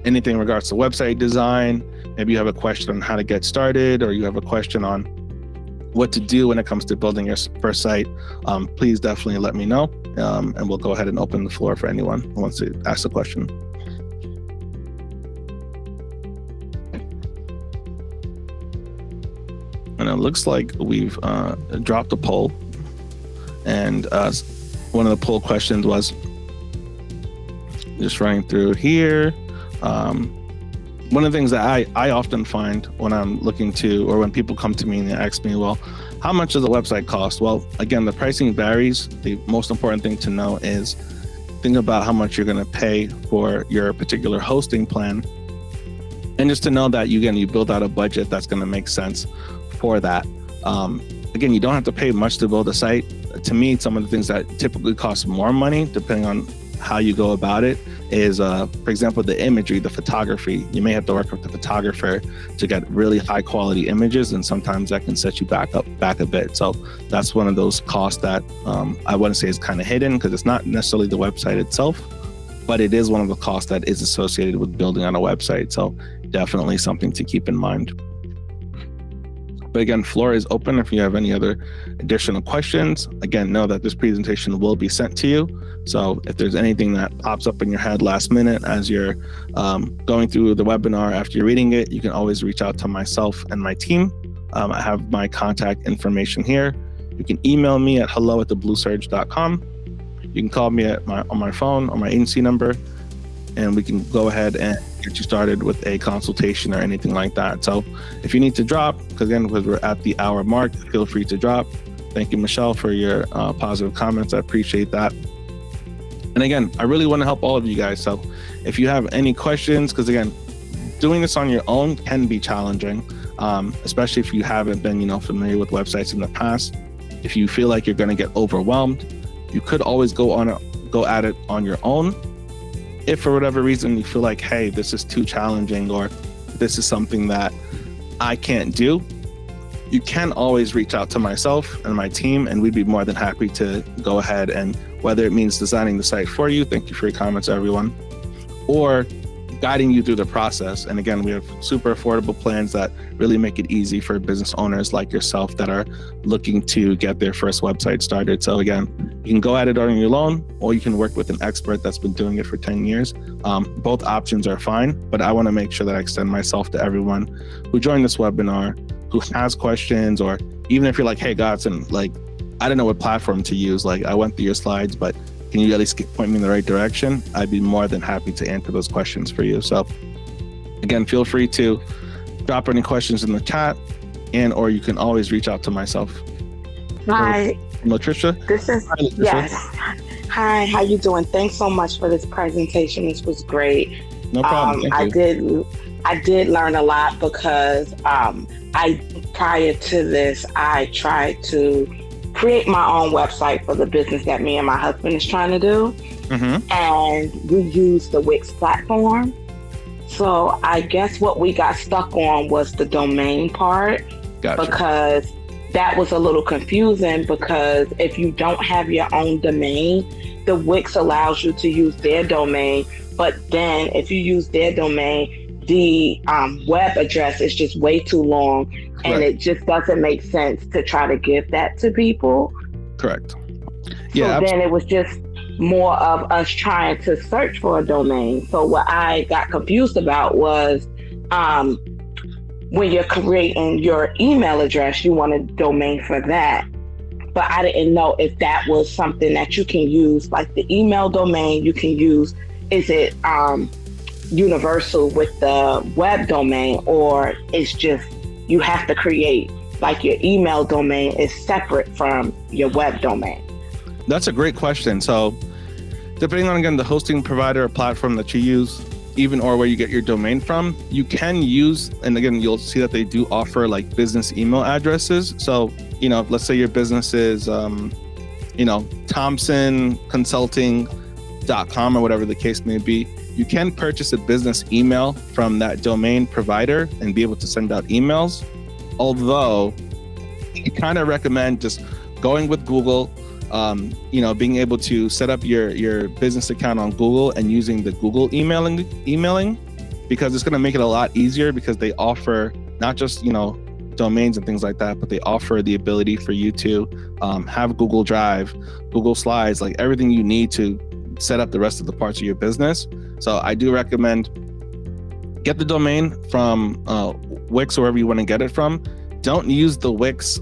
Anything in regards to website design, maybe you have a question on how to get started, or you have a question on what to do when it comes to building your first site, please definitely let me know. And we'll go ahead and open the floor for anyone who wants to ask a question. And it looks like we've dropped a poll. And one of the poll questions was, just running through here. One of the things that I often find when I'm looking to, or when people come to me and they ask me, well, how much does a website cost? Well, again, the pricing varies. The most important thing to know is think about how much you're going to pay for your particular hosting plan. And just to know that you build out a budget that's going to make sense for that. Again, you don't have to pay much to build a site. To me, some of the things that typically cost more money, depending on how you go about it, is, for example, the imagery, the photography. You may have to work with the photographer to get really high quality images, and sometimes that can set you back a bit. So that's one of those costs that I wouldn't say is kind of hidden, because it's not necessarily the website itself, but it is one of the costs that is associated with building on a website. So definitely something to keep in mind. But again, floor is open if you have any other additional questions. Again, know that this presentation will be sent to you. So if there's anything that pops up in your head last minute as you're going through the webinar after you're reading it, you can always reach out to myself and my team. I have my contact information here. You can email me at hello@thebluesurge.com. You can call me on my phone, on my agency number, and we can go ahead and get you started with a consultation or anything like that. So if you need to drop, because we're at the hour mark, feel free to drop. Thank you, Michelle, for your positive comments. I appreciate that. And again, I really want to help all of you guys. So if you have any questions, because again, doing this on your own can be challenging, especially if you haven't been, familiar with websites in the past. If you feel like you're going to get overwhelmed, you could always go at it on your own. If for whatever reason you feel like, hey, this is too challenging, or this is something that I can't do, you can always reach out to myself and my team, and we'd be more than happy to go ahead, and whether it means designing the site for you, thank you for your comments, everyone, or guiding you through the process. And again, we have super affordable plans that really make it easy for business owners like yourself that are looking to get their first website started. So again, you can go at it on your own, or you can work with an expert that's been doing it for 10 years. Both options are fine, but I want to make sure that I extend myself to everyone who joined this webinar, who has questions, or even if you're like, hey, Godson, I don't know what platform to use. I went through your slides, but can you at least point me in the right direction? I'd be more than happy to answer those questions for you. So again, feel free to drop any questions in the chat, or you can always reach out to myself. Hi. Latricia? Hi, Latricia. Yes. Hi, how you doing? Thanks so much for this presentation. This was great. No problem. I did learn a lot, because prior to this, I tried to create my own website for the business that me and my husband is trying to do. Mm-hmm. And we use the Wix platform. So I guess what we got stuck on was the domain part. Gotcha. Because that was a little confusing, because if you don't have your own domain, the Wix allows you to use their domain. But then if you use their domain, the web address is just way too long. Correct. And it just doesn't make sense to try to give that to people. Correct. Yeah. So then it was just more of us trying to search for a domain. So what I got confused about was when you're creating your email address, you want a domain for that. But I didn't know if that was something that you can use, like the email domain you can use. Is it universal with the web domain, or it's just you have to create your email domain is separate from your web domain? That's a great question. So depending on, again, the hosting provider or platform that you use, even or where you get your domain from, you can use, and again, you'll see that they do offer like business email addresses. So, let's say your business is, thompsonconsulting.com or whatever the case may be. You can purchase a business email from that domain provider and be able to send out emails. Although I kind of recommend just going with Google, being able to set up your business account on Google and using the Google emailing, because it's going to make it a lot easier, because they offer not just, domains and things like that, but they offer the ability for you to have Google Drive, Google Slides, like everything you need to set up the rest of the parts of your business. So I do recommend get the domain from Wix or wherever you want to get it from. Don't use the Wix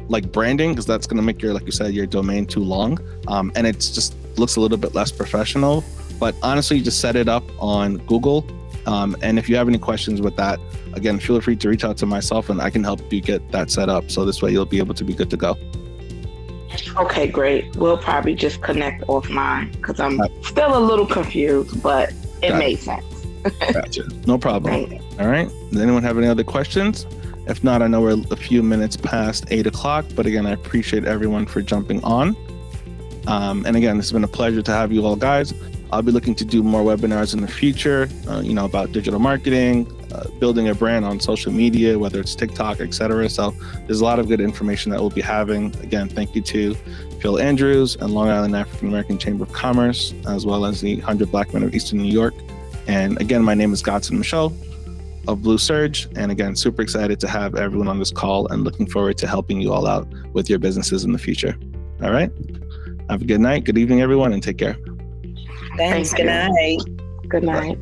like branding, because that's going to make like you said, your domain too long, and it's just looks a little bit less professional. But honestly, just set it up on Google. And if you have any questions with that, again, feel free to reach out to myself and I can help you get that set up. So this way you'll be able to be good to go. Okay, great. We'll probably just connect offline, because I'm still a little confused, but it made sense. Gotcha. No problem. All right. Does anyone have any other questions? If not, I know we're a few minutes past 8 o'clock, but again, I appreciate everyone for jumping on. And again, it's been a pleasure to have you all guys. I'll be looking to do more webinars in the future, about digital marketing, building a brand on social media, whether it's TikTok, etc. So there's a lot of good information that we'll be having. Again, thank you to Phil Andrews and Long Island African American Chamber of Commerce, as well as the 100 Black Men of Eastern New York. And again, my name is Godson Michel of Blue Surge. And again, super excited to have everyone on this call and looking forward to helping you all out with your businesses in the future. All right. Have a good night. Good evening, everyone, and take care. Thanks. Good night. Good night.